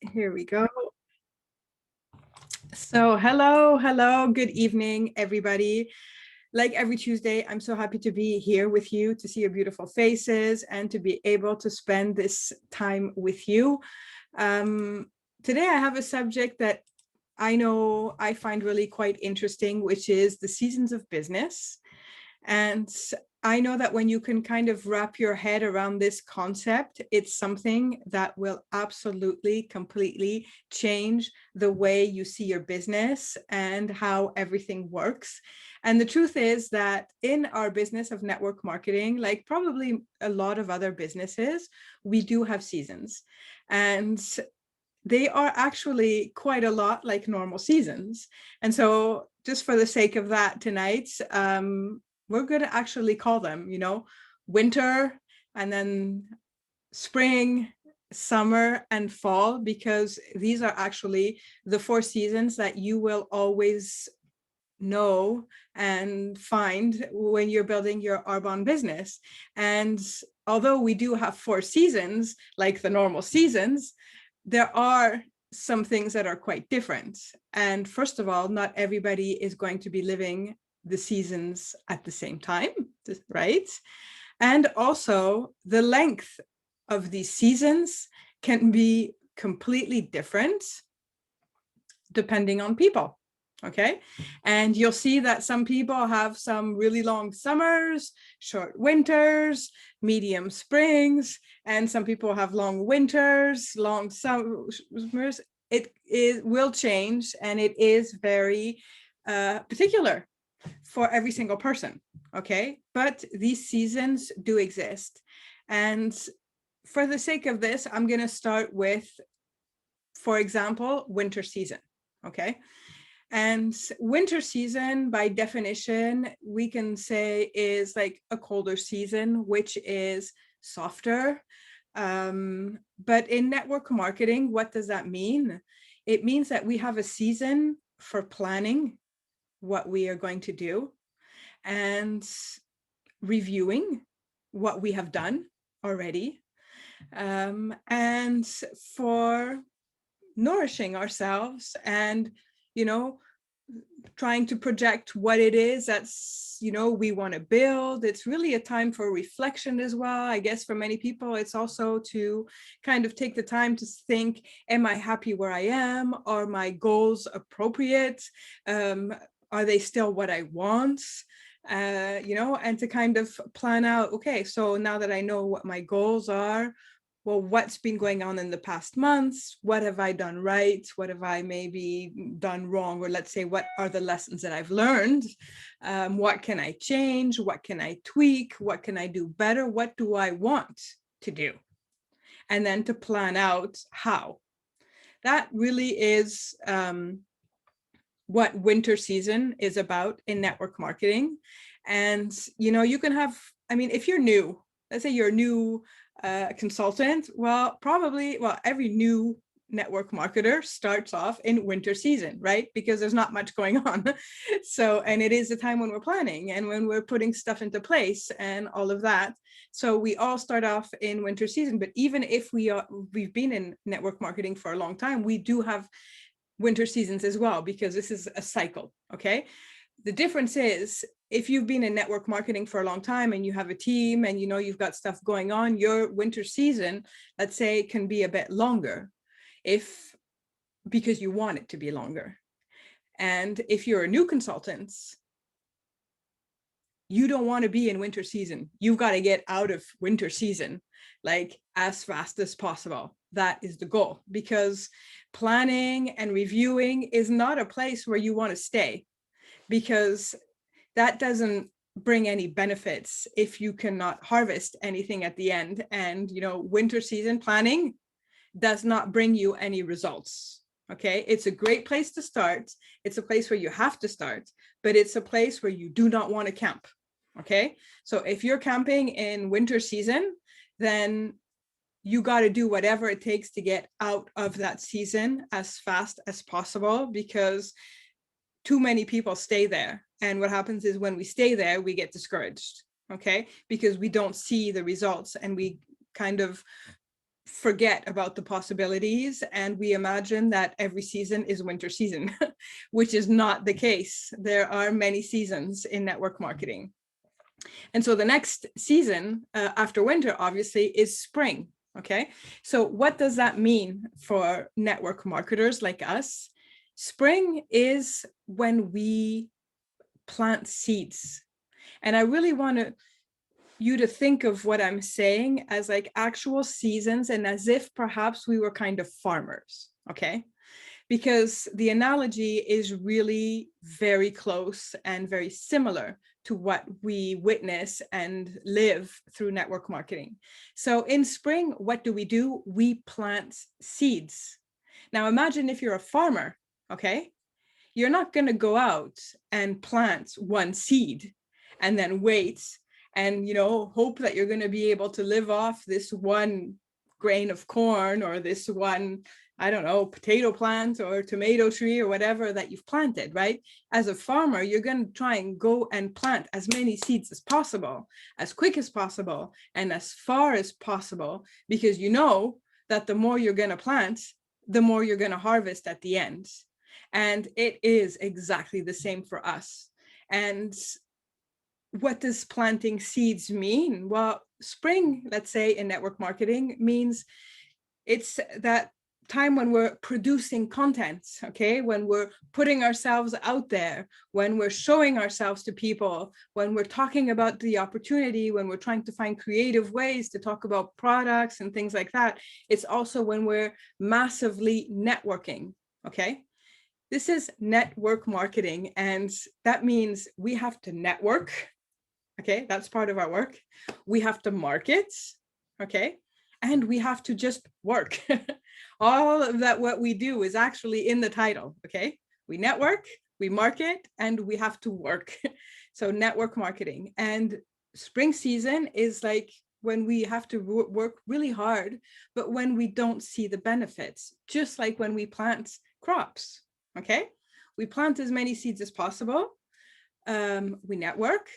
Here we go. So hello, good evening, everybody. Like every Tuesday, I'm so happy to be here with you, to see your beautiful faces and to be able to spend this time with you. Today I have a subject that I know I find really quite interesting, which is the seasons of business. And I know that when you can kind of wrap your head around this concept, it's something that will absolutely, completely change the way you see your business and how everything works. And the truth is that in our business of network marketing, like probably a lot of other businesses, we do have seasons. And they are actually quite a lot like normal seasons. And so just for the sake of that tonight, we're going to actually call them, winter, and then spring, summer, and fall, because these are actually the 4 seasons that you will always know and find when you're building your Arbonne business. And although we do have 4 seasons, like the normal seasons, there are some things that are quite different. And first of all, not everybody is going to be living the seasons at the same time, right? And also the length of these seasons can be completely different depending on people. Okay, and you'll see that some people have some really long summers, short winters, medium springs, and some people have long winters, long summers. It will change, and it is very particular for every single person. Okay, but these seasons do exist. And for the sake of this, I'm going to start with, for example, winter season. Okay. And winter season, by definition, we can say is like a colder season, which is softer. But in network marketing, what does that mean? It means that we have a season for planning what we are going to do and reviewing what we have done already, and for nourishing ourselves and trying to project what it is that's we want to build. It's really a time for reflection as well. I guess for many people it's also to kind of take the time to think, am I happy where I am? Are my goals appropriate? Are they still what I want? And to kind of plan out, okay, so now that I know what my goals are, well, what's been going on in the past months? What have I done right? What have I maybe done wrong? Or let's say, what are the lessons that I've learned? What can I change? What can I tweak? What can I do better? What do I want to do? And then to plan out how. That really is what winter season is about in network marketing. And, you can have, if you're new, let's say you're a new consultant, every new network marketer starts off in winter season, right? Because there's not much going on. So, and it is the time when we're planning and when we're putting stuff into place and all of that. So we all start off in winter season, but even if we've been in network marketing for a long time, we do have winter seasons as well, because this is a cycle. Okay. The difference is, if you've been in network marketing for a long time and you have a team and you've got stuff going on, your winter season, let's say, can be a bit longer because you want it to be longer. And if you're a new consultant, you don't want to be in winter season. You've got to get out of winter season like as fast as possible. That is the goal, because planning and reviewing is not a place where you want to stay, because that doesn't bring any benefits if you cannot harvest anything at the end. And, winter season planning does not bring you any results. Okay. It's a great place to start. It's a place where you have to start, but it's a place where you do not want to camp. Okay. So if you're camping in winter season, then you got to do whatever it takes to get out of that season as fast as possible, because too many people stay there. And what happens is, when we stay there, we get discouraged, okay? Because we don't see the results and we kind of forget about the possibilities and we imagine that every season is winter season, which is not the case. There are many seasons in network marketing. And so the next season after winter, obviously, is spring. Okay, so what does that mean for network marketers like us? Spring is when we plant seeds. And I really want you to think of what I'm saying as like actual seasons and as if perhaps we were kind of farmers, okay? Because the analogy is really very close and very similar to what we witness and live through network marketing. So in spring, what do? We plant seeds. Now imagine if you're a farmer, okay? You're not going to go out and plant one seed and then wait and, you know, hope that you're going to be able to live off this one grain of corn or this one, I don't know, potato plant or tomato tree or whatever that you've planted, right? As a farmer, you're going to try and go and plant as many seeds as possible, as quick as possible, and as far as possible, because you know that the more you're going to plant, the more you're going to harvest at the end. And it is exactly the same for us. And what does planting seeds mean? Well, spring, let's say in network marketing, means it's that time when we're producing content, okay? When we're putting ourselves out there, when we're showing ourselves to people, when we're talking about the opportunity, when we're trying to find creative ways to talk about products and things like that. It's also when we're massively networking, okay? This is network marketing, and that means we have to network, okay? That's part of our work. We have to market, okay? And we have to just work. All of that, what we do is actually in the title, okay? We network, we market, and we have to work. So network marketing. And spring season is like when we have to work really hard, but when we don't see the benefits, just like when we plant crops. Okay, we plant as many seeds as possible. We network,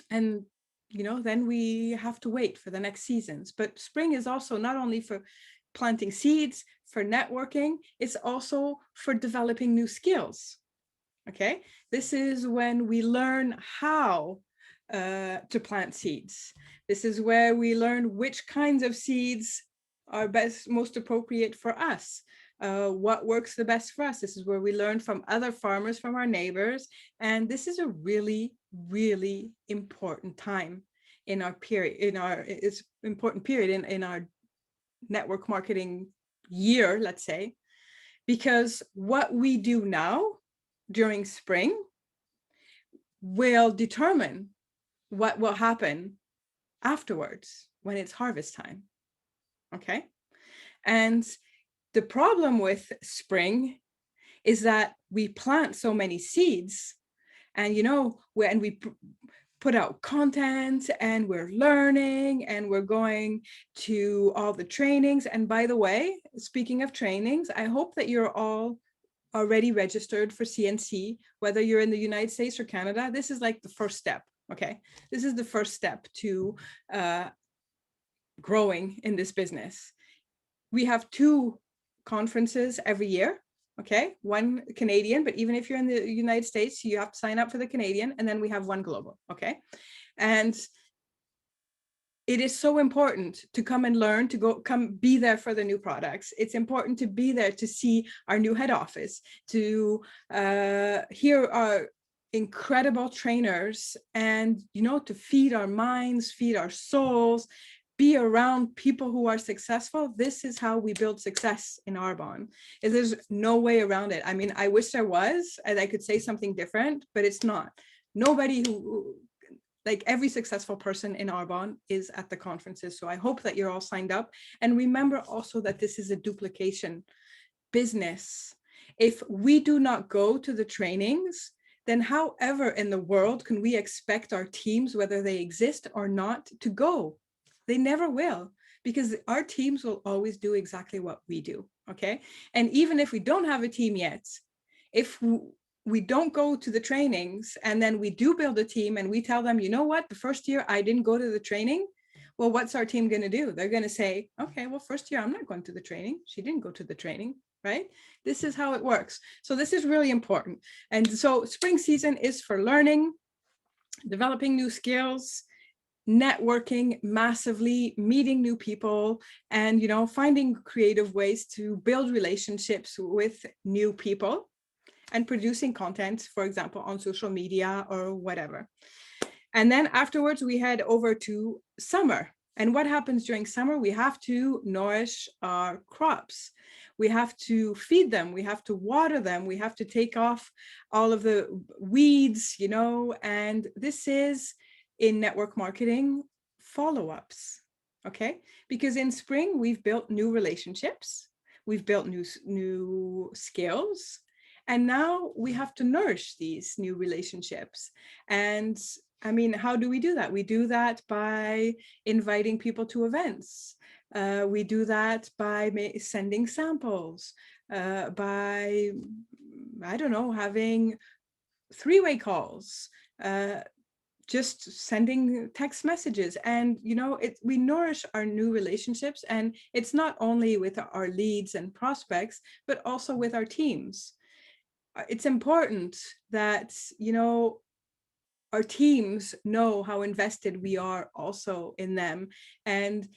and you know, then we have to wait for the next seasons. But spring is also not only for planting seeds, for networking, it's also for developing new skills. Okay, this is when we learn how to plant seeds. This is where we learn which kinds of seeds are most appropriate for us. What works the best for us. This is where we learn from other farmers, from our neighbors. And this is a really, really important time in our period, it's important period in our network marketing year, let's say, because what we do now during spring will determine what will happen afterwards when it's harvest time. Okay. And the problem with spring is that we plant so many seeds, and you know, when we put out content and we're learning and we're going to all the trainings. And by the way, speaking of trainings, I hope that you're all already registered for CNC, whether you're in the United States or Canada. This is like the first step. Okay, this is the first step to growing in this business. We have 2 conferences every year. Okay, one Canadian, but even if you're in the United States, you have to sign up for the Canadian, and then we have one global. Okay, and it is so important to come and learn, to come be there for the new products. It's important to be there to see our new head office, to hear our incredible trainers, and you know, to feed our minds, feed our souls, be around people who are successful. This is how we build success in Arbonne. There's no way around it. I mean, I wish there was, and I could say something different, but it's not. Nobody who, like every successful person in Arbonne is at the conferences. So I hope that you're all signed up. And remember also that this is a duplication business. If we do not go to the trainings, then however in the world can we expect our teams, whether they exist or not, to go? They never will, because our teams will always do exactly what we do, okay? And even if we don't have a team yet, if we don't go to the trainings and then we do build a team and we tell them, you know what, the first year I didn't go to the training, Well, what's our team going to do? They're going to say, okay, well, first year, I'm not going to the training. She didn't go to the training, right? This is how it works. So this is really important. And so spring season is for learning, developing new skills, networking massively, meeting new people, and, you know, finding creative ways to build relationships with new people and producing content, for example, on social media or whatever. And then afterwards, we head over to summer. And what happens during summer? We have to nourish our crops. We have to feed them. We have to water them. We have to take off all of the weeds, you know, and this is in network marketing follow-ups, okay? Because in spring, we've built new relationships. We've built new skills. And now we have to nourish these new relationships. And I mean, how do we do that? We do that by inviting people to events. We do that by sending samples, by, I don't know, having three-way calls, just sending text messages. And, you know, we nourish our new relationships. And it's not only with our leads and prospects, but also with our teams. It's important that, you know, our teams know how invested we are also in them. And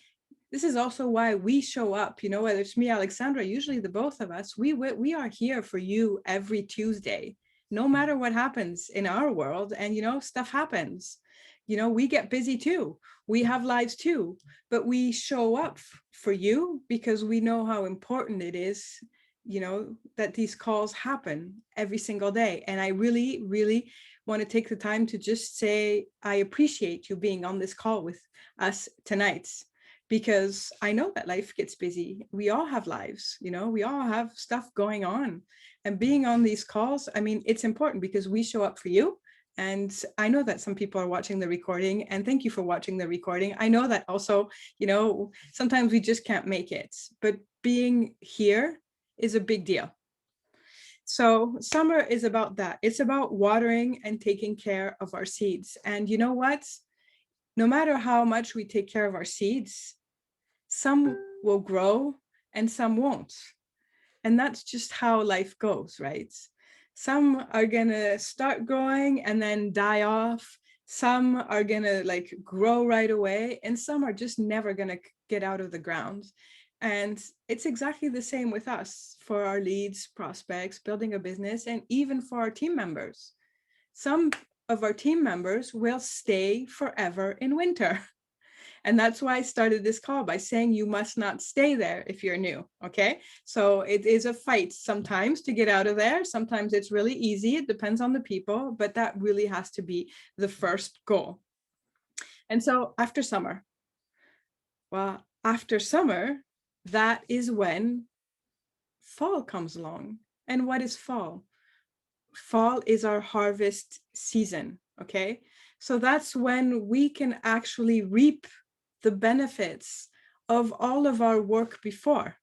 this is also why we show up, you know, whether it's me, Alexandra, usually the both of us, we are here for you every Tuesday, no matter what happens in our world. And, you know, stuff happens, you know, we get busy too. We have lives too, but we show up for you because we know how important it is, you know, that these calls happen every single day. And I really, really want to take the time to just say, I appreciate you being on this call with us tonight, because I know that life gets busy. We all have lives, you know, we all have stuff going on, and being on these calls, I mean, it's important because we show up for you. And I know that some people are watching the recording, and thank you for watching the recording. I know that also, you know, sometimes we just can't make it, but being here is a big deal. So summer is about that. It's about watering and taking care of our seeds. And you know what? No matter how much we take care of our seeds, some will grow and some won't. And that's just how life goes, right? Some are gonna start growing and then die off. Some are gonna like grow right away, and some are just never gonna get out of the ground. And it's exactly the same with us for our leads, prospects, building a business, and even for our team members. Some of our team members will stay forever in winter. And that's why I started this call by saying you must not stay there if you're new, okay? So it is a fight sometimes to get out of there. Sometimes it's really easy. It depends on the people, but that really has to be the first goal. And so after summer, well, after summer, that is when fall comes along. And what is fall? Fall is our harvest season, okay? So that's when we can actually reap the benefits of all of our work before,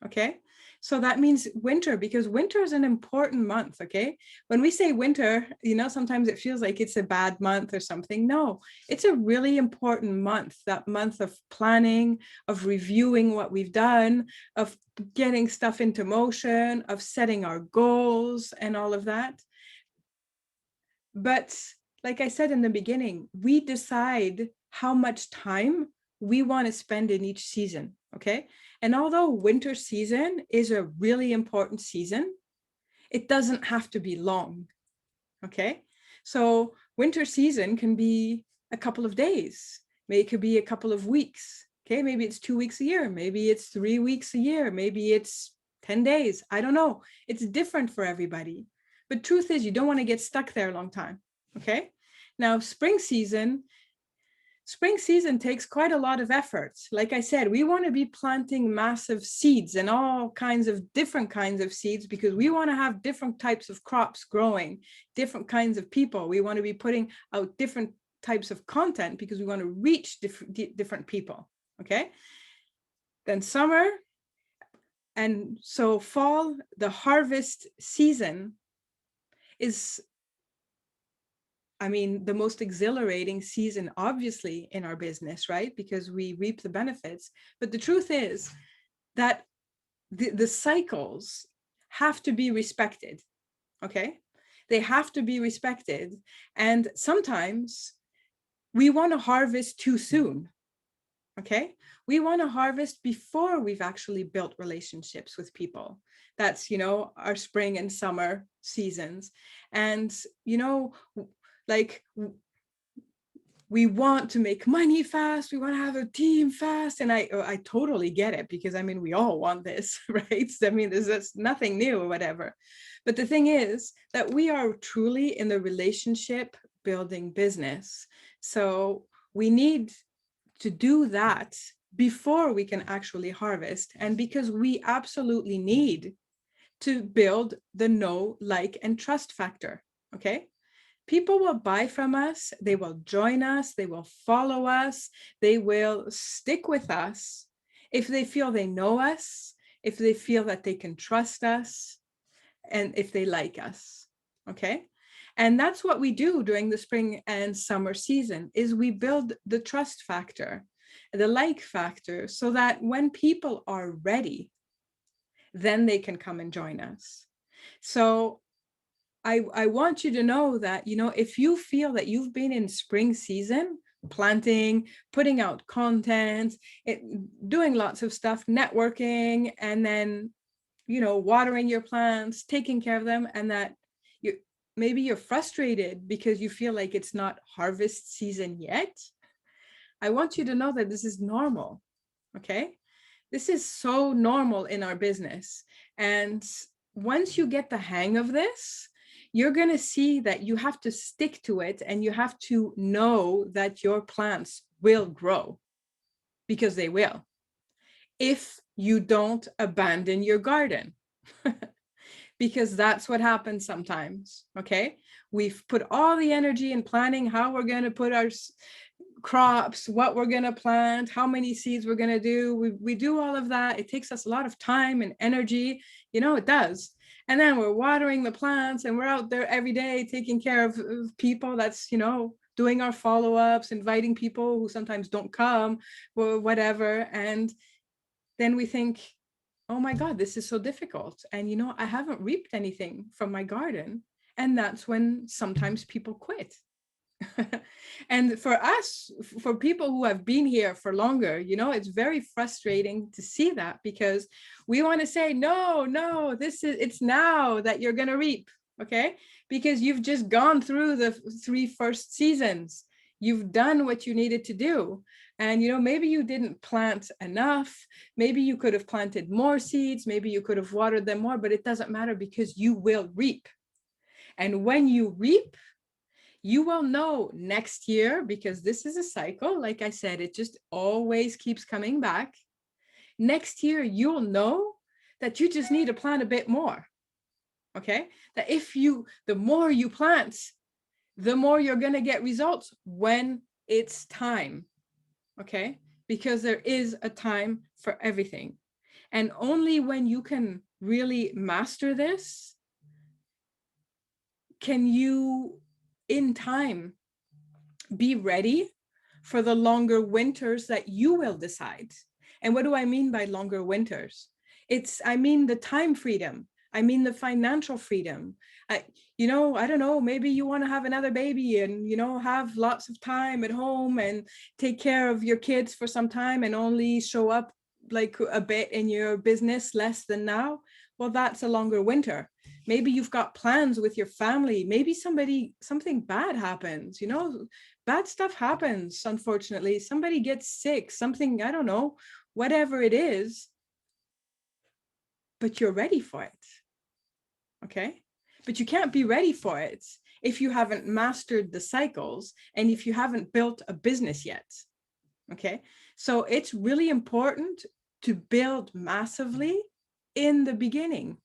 okay? So that means winter, because winter is an important month, okay? When we say winter, you know, sometimes it feels like it's a bad month or something. No, it's a really important month, that month of planning, of reviewing what we've done, of getting stuff into motion, of setting our goals and all of that. But like I said in the beginning, we decide how much time we want to spend in each season, okay? And although winter season is a really important season, it doesn't have to be long, okay? So winter season can be a couple of days, maybe it could be a couple of weeks, okay? Maybe it's 2 weeks a year, maybe it's 3 weeks a year, maybe it's 10 days, I don't know. It's different for everybody. But truth is, you don't want to get stuck there a long time, okay? Now, spring season takes quite a lot of effort. Like I said, we want to be planting massive seeds and all kinds of different kinds of seeds, because we want to have different types of crops growing, different kinds of people. We want to be putting out different types of content because we want to reach different people, okay? Then summer, and so fall, the harvest season is I mean, the most exhilarating season, obviously, in our business, right? Because we reap the benefits. But the truth is that the cycles have to be respected, okay? They have to be respected. And sometimes we want to harvest too soon, okay? We want to harvest before we've actually built relationships with people. That's, our spring and summer seasons. And, like we want to make money fast, we want to have a team fast, and I totally get it, because I mean, we all want this, right? I mean, there's nothing new or whatever. But the thing is that we are truly in the relationship building business. So we need to do that before we can actually harvest. And because we absolutely need to build the know, like, and trust factor, okay? People will buy from us, they will join us, they will follow us, they will stick with us if they feel they know us, if they feel that they can trust us, and if they like us, okay? And that's what we do during the spring and summer season, is we build the trust factor, the like factor, so that when people are ready, then they can come and join us. So I want you to know that, if you feel that you've been in spring season, planting, putting out content, doing lots of stuff, networking, and then, watering your plants, taking care of them, and that maybe you're frustrated because you feel like it's not harvest season yet, I want you to know that this is normal, okay? This is so normal in our business. And once you get the hang of this, you're going to see that you have to stick to it, and you have to know that your plants will grow, because they will, if you don't abandon your garden. Because that's what happens sometimes, okay? We've put all the energy in planning how we're going to put our crops, what we're going to plant, how many seeds we're going to do. We do all of that. It takes us a lot of time and energy, it does. And then we're watering the plants, and we're out there every day taking care of people. That's, doing our follow-ups, inviting people who sometimes don't come, or whatever. And then we think, oh my God, this is so difficult. And, I haven't reaped anything from my garden. And that's when sometimes people quit. And for us, for people who have been here for longer, it's very frustrating to see that, because we want to say, no, it's now that you're going to reap, okay? Because you've just gone through the 3 first seasons. You've done what you needed to do. And, maybe you didn't plant enough. Maybe you could have planted more seeds. Maybe you could have watered them more, but it doesn't matter, because you will reap. And when you reap, you will know next year, because this is a cycle. Like I said, it just always keeps coming back. Next year, you'll know that you just need to plant a bit more. Okay? That the more you plant, the more you're going to get results when it's time. Okay? Because there is a time for everything. And only when you can really master this can you, in time, be ready for the longer winters that you will decide. And what do I mean by longer winters? I mean the time freedom. I mean the financial freedom. I don't know, maybe you want to have another baby and, have lots of time at home and take care of your kids for some time, and only show up like a bit in your business, less than now. Well, that's a longer winter. Maybe you've got plans with your family. Maybe something bad happens, bad stuff happens, unfortunately. Somebody gets sick, something, I don't know, whatever it is, but you're ready for it, okay? But you can't be ready for it if you haven't mastered the cycles, and if you haven't built a business yet, okay? So it's really important to build massively in the beginning,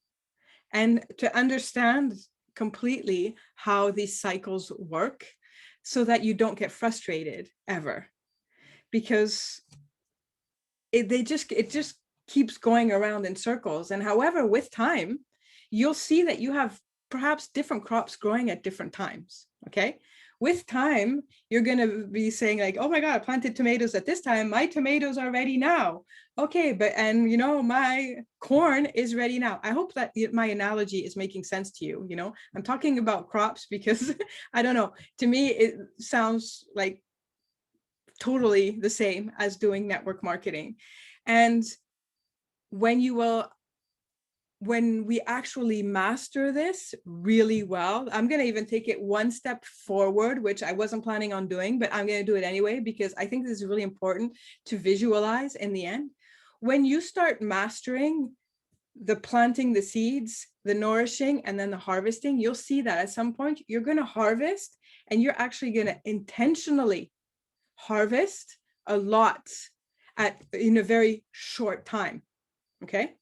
and to understand completely how these cycles work, so that you don't get frustrated ever, because it just keeps going around in circles. And however, with time, you'll see that you have perhaps different crops growing at different times, okay? with time, you're going to be saying like, oh my God, I planted tomatoes at this time. My tomatoes are ready now. Okay, but, and you know, my corn is ready now. I hope that my analogy is making sense to you. You know, I'm talking about crops because I don't know, to me, it sounds like totally the same as doing network marketing. And when we actually master this really well, I'm going to even take it one step forward, which I wasn't planning on doing, but I'm going to do it anyway, because I think this is really important to visualize in the end. When you start mastering the planting the seeds, the nourishing, and then the harvesting, you'll see that at some point you're going to harvest, and you're actually going to intentionally harvest a lot in a very short time. Okay.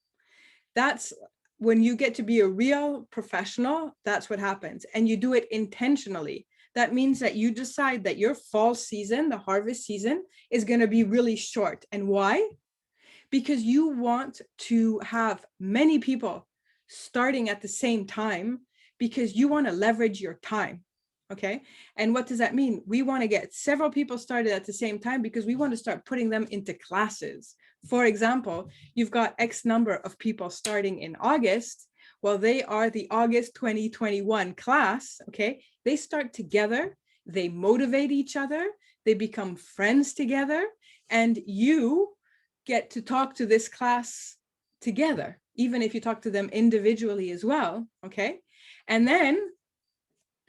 That's when you get to be a real professional, that's what happens. And you do it intentionally. That means that you decide that your fall season, the harvest season, is going to be really short. And why? Because you want to have many people starting at the same time, because you want to leverage your time. Okay. And what does that mean? We want to get several people started at the same time because we want to start putting them into classes. For example, you've got X number of people starting in August. Well, they are the August 2021 class. Okay. They start together. They motivate each other. They become friends together. And you get to talk to this class together, even if you talk to them individually as well. Okay. And then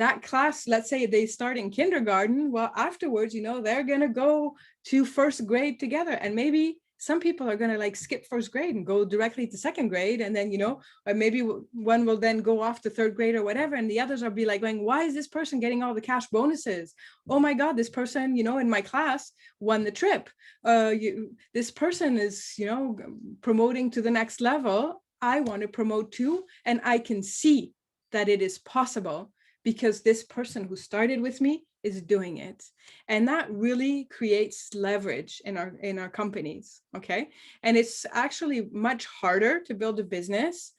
that class, let's say they start in kindergarten, well, afterwards, you know, they're going to go to first grade together. And maybe some people are going to like skip first grade and go directly to second grade. And then, you know, or maybe one will then go off to third grade or whatever. And the others will be like going, why is this person getting all the cash bonuses? Oh my God, this person, you know, in my class won the trip. This person is, you know, promoting to the next level. I want to promote too. And I can see that it is possible, because this person who started with me is doing it. And that really creates leverage in our companies. Okay. And it's actually much harder to build a business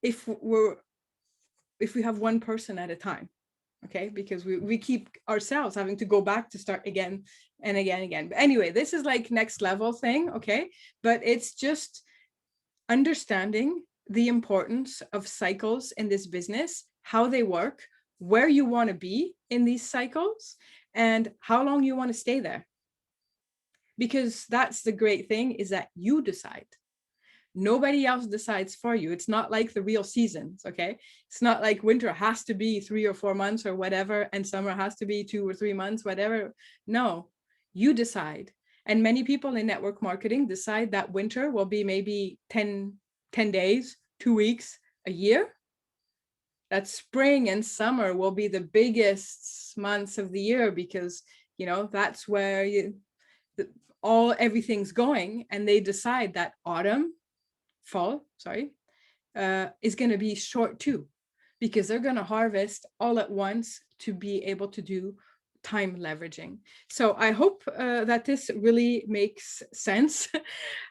if we have one person at a time. Okay, because we keep ourselves having to go back to start again and again and again. But anyway, this is like next level thing. Okay. But it's just understanding the importance of cycles in this business, how they work, where you want to be in these cycles, and how long you want to stay there. Because that's the great thing, is that you decide. Nobody else decides for you. It's not like the real seasons. Okay. It's not like winter has to be 3 or 4 months or whatever, and summer has to be 2 or 3 months, whatever. No, you decide. And many people in network marketing decide that winter will be maybe 10 days, 2 weeks, a year. That spring and summer will be the biggest months of the year, because, you know, that's where everything's going. And they decide that fall is going to be short too, because they're going to harvest all at once to be able to do time leveraging. So I hope that this really makes sense.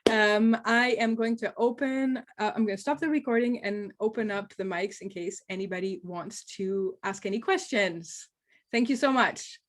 I am going to I'm going to stop the recording and open up the mics in case anybody wants to ask any questions. Thank you so much.